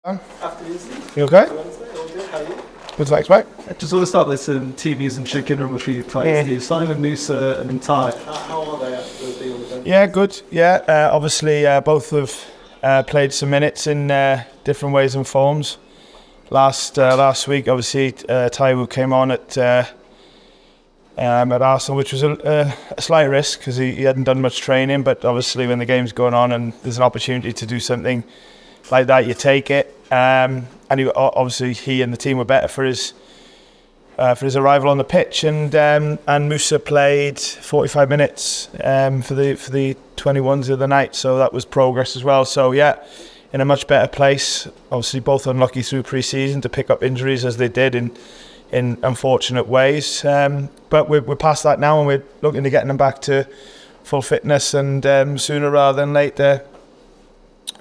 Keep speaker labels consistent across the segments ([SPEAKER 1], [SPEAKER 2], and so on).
[SPEAKER 1] Afternoon,
[SPEAKER 2] You okay?
[SPEAKER 1] Wednesday, all good, how are you?
[SPEAKER 2] Good, thanks, mate.
[SPEAKER 1] Just want to start with some TVs and chicken room with you players. Simon, Musa and Ty. How are they after being on the bench?
[SPEAKER 2] Yeah, good. Yeah, obviously both have played some minutes in different ways and forms. Last week, obviously, Taiwo came on at Arsenal, which was a slight risk because he hadn't done much training. But obviously, when the game's going on and there's an opportunity to do something like that, you take it. And obviously, he and the team were better for his arrival on the pitch. And Musa played 45 minutes for the 21s the other night, so that was progress as well. So yeah, in a much better place. Obviously, both unlucky through pre-season to pick up injuries as they did in unfortunate ways. But we're past that now, and we're looking to getting them back to full fitness and sooner rather than later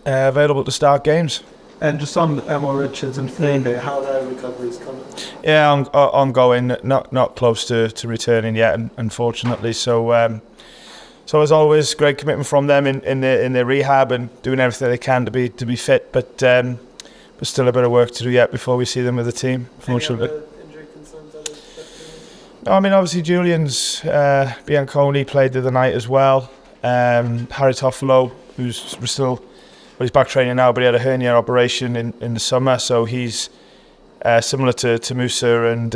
[SPEAKER 2] available to start games.
[SPEAKER 1] And just on Emma Richards and Fernando, how their recovery's coming?
[SPEAKER 2] Yeah, ongoing, not close to returning yet, unfortunately. So as always, great commitment from them in their rehab and doing everything they can to be fit. But still a bit of work to do yet before we see them with the team. Unfortunately.
[SPEAKER 1] Any other injury concerns?
[SPEAKER 2] I mean, obviously Julian's Bianconi played the other night as well. Harry Toffolo, who's still. Well, he's back training now, but he had a hernia operation in the summer, so he's similar to Musa and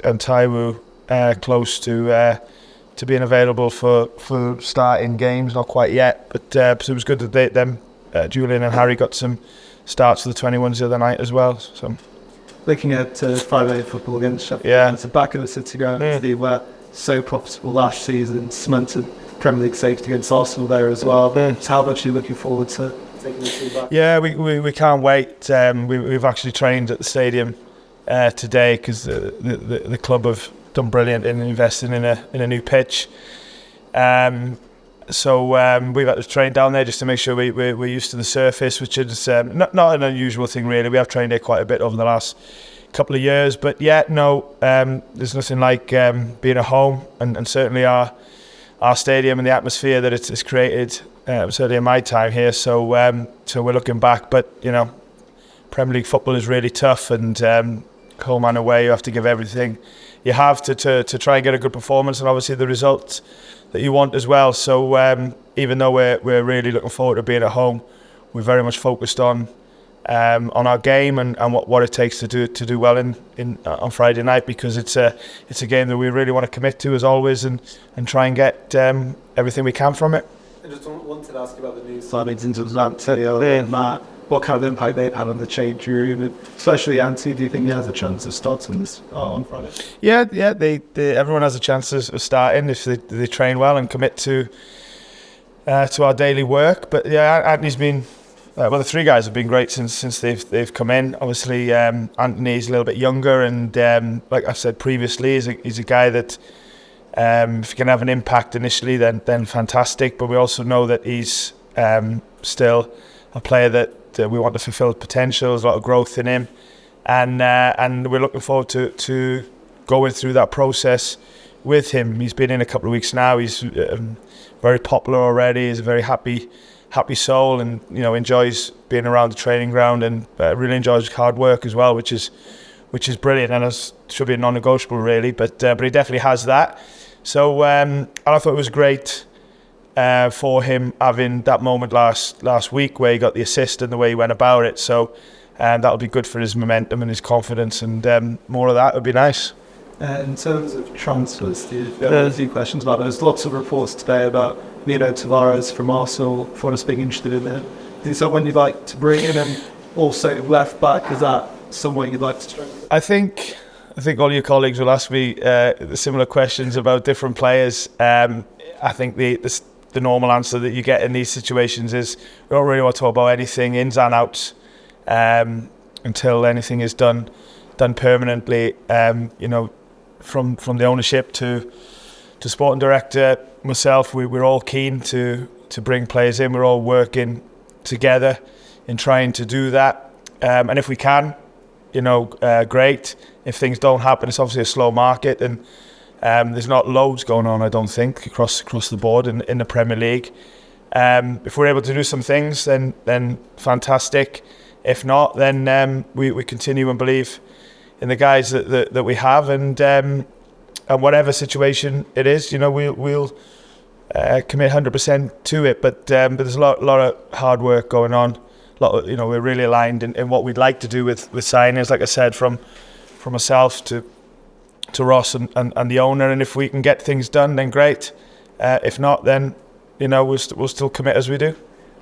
[SPEAKER 2] Taiwo, close to being available for starting games. Not quite yet, but it was good that Julian and Harry got some starts for the 21s the other night as well. So,
[SPEAKER 1] looking at 5A football against Sheffield, it's the back of the city ground. They were so profitable last season, cemented Premier League safety against Arsenal there as well. So how much are you looking forward to taking the team back? Yeah,
[SPEAKER 2] we can't wait. We've actually trained at the stadium today because the club have done brilliant in investing in a new pitch. So we've had to train down there just to make sure we're used to the surface, which is not an unusual thing really. We have trained there quite a bit over the last couple of years, but yeah, there's nothing like being at home, and certainly our stadium and the atmosphere that it's created, certainly in my time here. So we're looking back, but Premier League football is really tough, and home and away you have to give everything you have to try and get a good performance, and obviously the result that you want as well. So even though we're really looking forward to being at home, we're very much focused on our game and what it takes to do well on Friday night, because it's a game that we really want to commit to as always, and try and get everything we can from it.
[SPEAKER 1] I just wanted to ask you about the new signings into Atlanta and Matt. What kind of impact they've had on the change room, especially Antti? Do you think he has a chance of starting this on Friday?
[SPEAKER 2] Yeah. Everyone has a chance of starting if they train well and commit to our daily work. But yeah, Anthony's been. The three guys have been great since they've come in. Obviously, Anthony's a little bit younger, and like I've said previously, he's a guy that if he can have an impact initially, then fantastic. But we also know that he's still a player that we want to fulfil potential. There's a lot of growth in him, and we're looking forward to going through that process with him. He's been in a couple of weeks now. He's very popular already. He's a very happy soul, and enjoys being around the training ground, and really enjoys hard work as well, which is brilliant, and it should be a non-negotiable really. But he definitely has that. So and I thought it was great for him having that moment last week where he got the assist and the way he went about it. So that'll be good for his momentum and his confidence, and more of that would be nice.
[SPEAKER 1] In terms of transfers, there's a few questions about those. Lots of reports today about Nuno Tavares from Arsenal, Forest being interested in him. Is he someone you'd like to bring in? And also left back, is that someone you'd like to strengthen?
[SPEAKER 2] I think all your colleagues will ask me similar questions about different players. I think the normal answer that you get in these situations is we don't really want to talk about anything ins and outs until anything is done permanently. From the ownership to sporting director, myself, we're all keen to bring players in. We're all working together in trying to do that, and if we can, great. If things don't happen, it's obviously a slow market, and there's not loads going on, I don't think, across the board in the Premier League. If we're able to do some things, then fantastic. If not, then we continue and believe in the guys that we have, and whatever situation it is, we'll commit 100% to it. But there's a lot of hard work going on. We're really aligned in what we'd like to do with signings. Like I said, from myself to Ross and the owner, and if we can get things done, then great. If not, then we'll still commit as we do.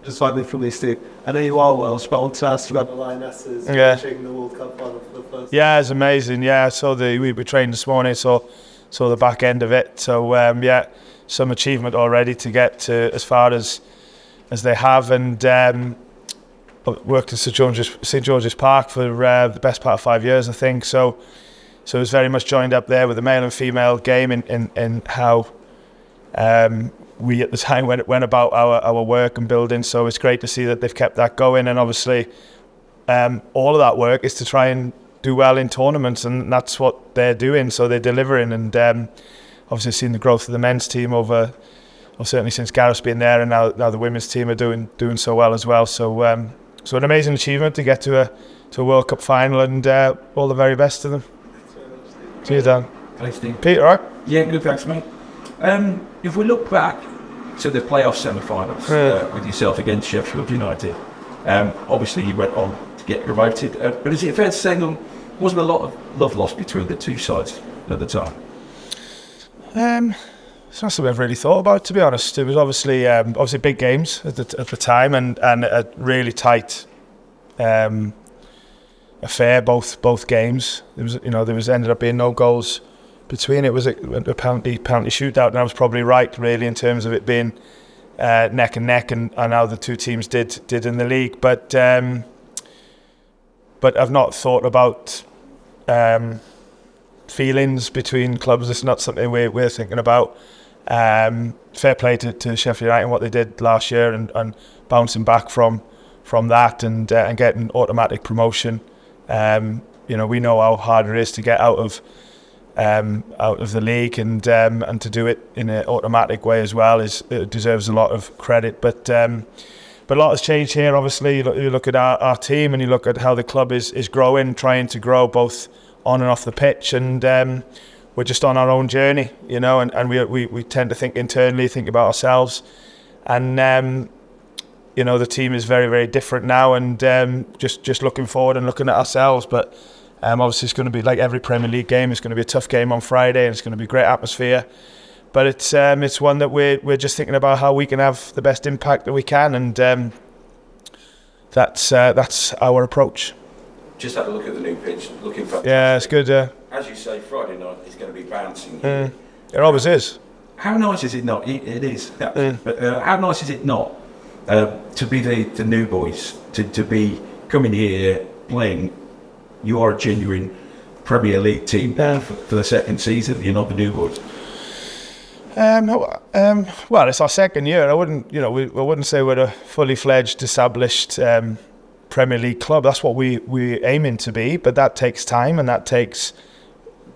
[SPEAKER 1] Just finally from this, Steve, I know you are Welsh, but I want to ask you about the Lionesses watching the World Cup final for the first time.
[SPEAKER 2] Yeah, it's amazing. Yeah, so we trained this morning, so the back end of it. So some achievement already to get to as far as they have, and worked in St George's Park for the best part of 5 years, I think. So it was very much joined up there with the male and female game in how we at the time went about our work and building. So it's great to see that they've kept that going, and obviously all of that work is to try and do well in tournaments, and that's what they're doing. So they're delivering, and obviously seen the growth of the men's team over, well, certainly since Gareth's been there, and now the women's team are doing so well as well. So an amazing achievement to get to a World Cup final, and all the very best to them. Cheers, Dan.
[SPEAKER 3] Thanks, Steve.
[SPEAKER 2] Peter, all right?
[SPEAKER 3] Yeah, good, thanks, mate. If we look back to the playoff semi-finals with yourself against Sheffield United, obviously you went on to get promoted, but is it fair to say there wasn't a lot of love lost between the two sides at the time?
[SPEAKER 2] It's not something I've really thought about, to be honest. It was obviously big games at the time, and a really tight affair. Both games. There was ended up being no goals between. It was a penalty shootout, and I was probably right, really, in terms of it being neck and neck, and how the two teams did in the league. But I've not thought about feelings between clubs. It's not something we're thinking about. Fair play to Sheffield United and what they did last year, and bouncing back from that, and getting automatic promotion. We know how hard it is to get out of the league, and to do it in an automatic way as well it deserves a lot of credit. But a lot has changed here. Obviously, you look at our team, and you look at how the club is growing, trying to grow both on and off the pitch, and we're just on our own journey, and we tend to think internally, think about ourselves, and the team is very, very different now, and just looking forward and looking at ourselves. But obviously it's going to be like every Premier League game. It's going to be a tough game on Friday, and it's going to be a great atmosphere. But it's one that we're just thinking about how we can have the best impact that we can, and that's our approach.
[SPEAKER 3] Just had a look at the new pitch, looking fantastic.
[SPEAKER 2] Yeah, it's good.
[SPEAKER 3] As you say, Friday night is going to be bouncing.
[SPEAKER 2] It always is.
[SPEAKER 3] How nice is it not? It is. But how nice is it not to be the new boys, to be coming here playing? You are a genuine Premier League team for the second season. You're not the new boys.
[SPEAKER 2] Well, it's our second year. I wouldn't say we're a fully fledged, established Premier League club. That's what we're aiming to be, but that takes time, and that takes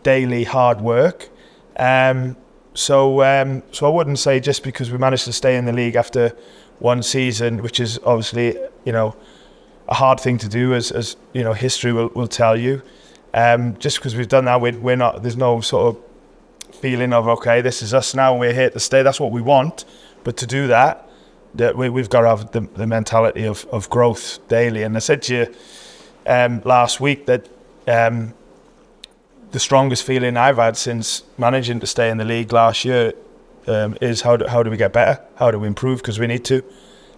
[SPEAKER 2] daily hard work. So I wouldn't say just because we managed to stay in the league after one season, which is obviously a hard thing to do, as history will tell you. Just because we've done that, we're not. There's no sort of feeling of, okay, this is us now, we're here to stay. That's what we want. But to do that we've got to have the mentality of growth daily. And I said to you last week that the strongest feeling I've had since managing to stay in the league last year is how do we get better? How do we improve? Because we need to.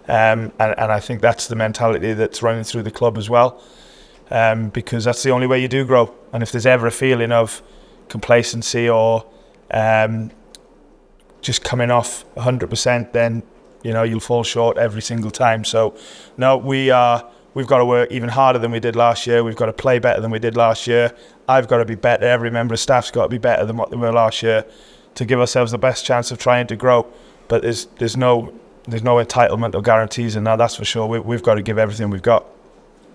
[SPEAKER 2] And I think that's the mentality that's running through the club as well, because that's the only way you do grow. And if there's ever a feeling of complacency or just coming off 100%, then you'll fall short every single time. So no, we've got to work even harder than we did last year. We've got to play better than we did last year. I've got to be better. Every member of staff's got to be better than what they were last year to give ourselves the best chance of trying to grow. But there's no entitlement or guarantees, and now that's for sure. We've got to give everything we've got.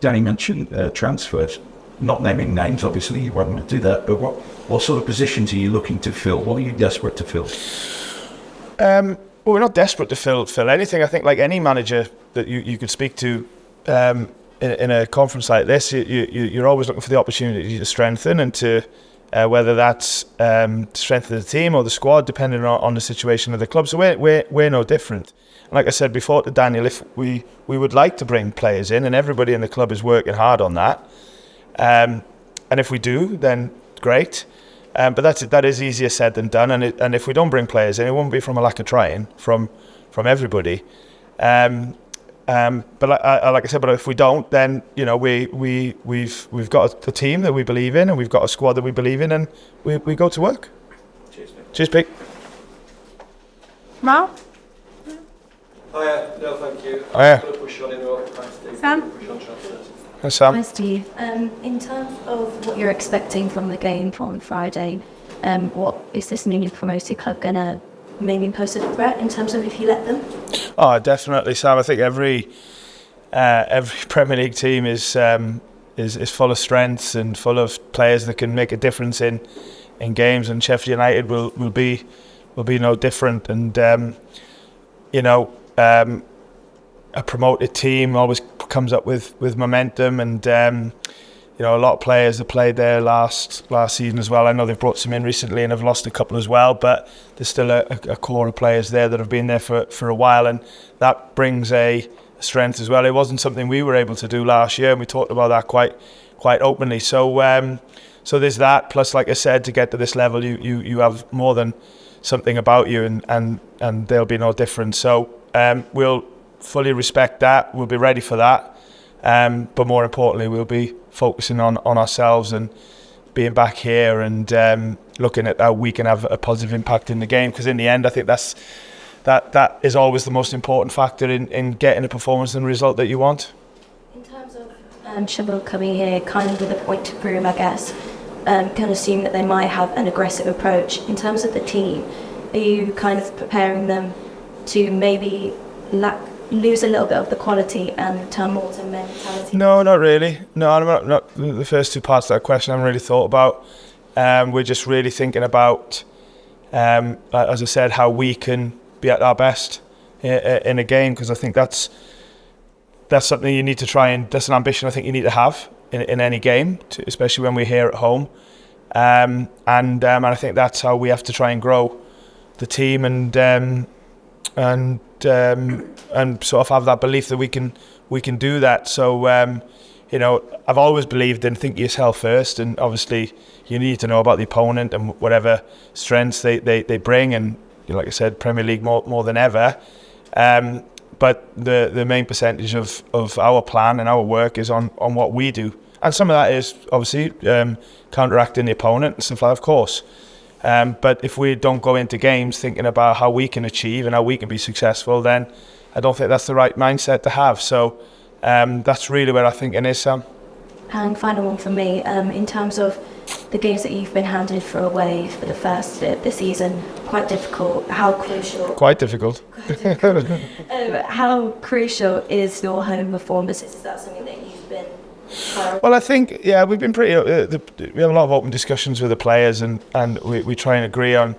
[SPEAKER 3] Danny mentioned transfers, not naming names, obviously, you won't want to do that, but what sort of positions are you looking to fill? What are you desperate to fill? Well,
[SPEAKER 2] we're not desperate to fill anything. I think like any manager that you could speak to, in a conference like this, you're always looking for the opportunity to strengthen and to whether that's strengthen the team or the squad, depending on the situation of the club. So we're no different. Like I said before to Daniel, if we would like to bring players in, and everybody in the club is working hard on that. And if we do, then great. But that is easier said than done. And if we don't bring players in, it won't be from a lack of trying from everybody. But like I said, but if we don't, then we've got a team that we believe in, and we've got a squad that we believe in, and we go to work.
[SPEAKER 3] Cheers, mate.
[SPEAKER 2] Cheers, Pete.
[SPEAKER 4] Mal?
[SPEAKER 1] Hiya, no, thank you.
[SPEAKER 2] Hiya.
[SPEAKER 1] I'm going to push on in a Steve.
[SPEAKER 4] Sam?
[SPEAKER 1] Push on transfers.
[SPEAKER 2] Hi, Sam.
[SPEAKER 5] Hi, Steve. In terms of what you're expecting from the game on Friday, what is this newly promoted club going to maybe pose a threat in terms of if you let them?
[SPEAKER 2] Oh, definitely, Sam. I think every Premier League team is full of strengths and full of players that can make a difference in games, and Sheffield United will be no different. And a promoted team always comes up with momentum, and a lot of players that played there last season as well. I know they've brought some in recently and have lost a couple as well, but there's still a core of players there that have been there for a while, and that brings a strength as well. It wasn't something we were able to do last year, and we talked about that quite openly. So there's that. Plus, like I said, to get to this level, you have more than something about you, and they'll be no different. So we'll fully respect that. We'll be ready for that. But more importantly, we'll be focusing on ourselves and being back here and looking at how we can have a positive impact in the game. Because in the end, I think that is always the most important factor in getting a performance and result that you want.
[SPEAKER 5] In terms of Sheffield coming here kind of with a point to prove, I guess, can assume that they might have an aggressive approach. In terms of the team, are you kind of preparing them to maybe lose a little bit of the quality and turn more to mentality?
[SPEAKER 2] No, not really. No, I'm not the first two parts of that question I haven't really thought about. We're just really thinking about, as I said, how we can be at our best in a game, because I think that's something you need to try, and that's an ambition I think you need to have in any game, especially when we're here at home. And I think that's how we have to try and grow the team and sort of have that belief that we can do that. So I've always believed in think yourself first, and obviously you need to know about the opponent and whatever strengths they bring, and like I said, Premier League more than ever. But the main percentage of our plan and our work is on what we do, and some of that is obviously counteracting the opponent and stuff like that, of course. But if we don't go into games thinking about how we can achieve and how we can be successful, then I don't think that's the right mindset to have. So that's really where I think it is, Sam.
[SPEAKER 5] And final one from me, in terms of the games that you've been handed for away for the first bit of the season, quite difficult. How crucial?
[SPEAKER 2] Quite difficult.
[SPEAKER 5] How crucial is your home performance? Is that something that you've been?
[SPEAKER 2] Well, I think we've been pretty. We have a lot of open discussions with the players, and we try and agree on,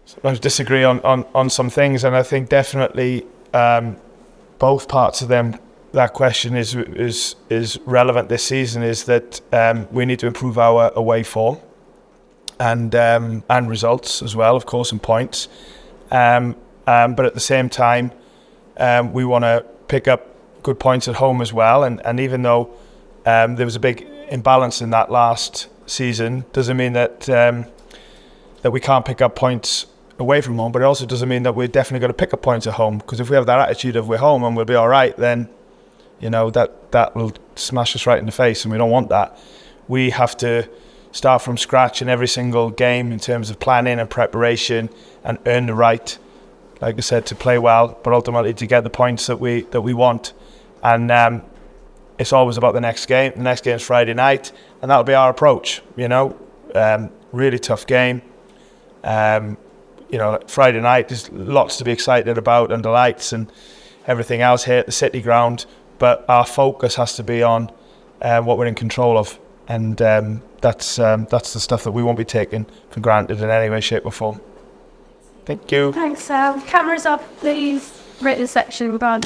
[SPEAKER 2] sometimes disagree on some things, and I think definitely both parts of them. That question is relevant this season. Is that we need to improve our away form and results as well, of course, and points. But at the same time, we want to pick up good points at home as well. And even though there was a big imbalance in that last season, doesn't mean that that we can't pick up points away from home. But it also doesn't mean that we're definitely going to pick up points at home. Because if we have that attitude of we're home and we'll be all right, then that will smash us right in the face, and we don't want that. We have to start from scratch in every single game in terms of planning and preparation, and earn the right, like I said, to play well, but ultimately to get the points that we want. And it's always about the next game. The next game is Friday night, and that'll be our approach. Really tough game. Friday night, there's lots to be excited about, and the lights and everything else here at the City Ground. But our focus has to be on what we're in control of, and that's the stuff that we won't be taking for granted in any way, shape or form. Thank you.
[SPEAKER 4] Thanks, Sam. Cameras up, please. Written section, we're gone.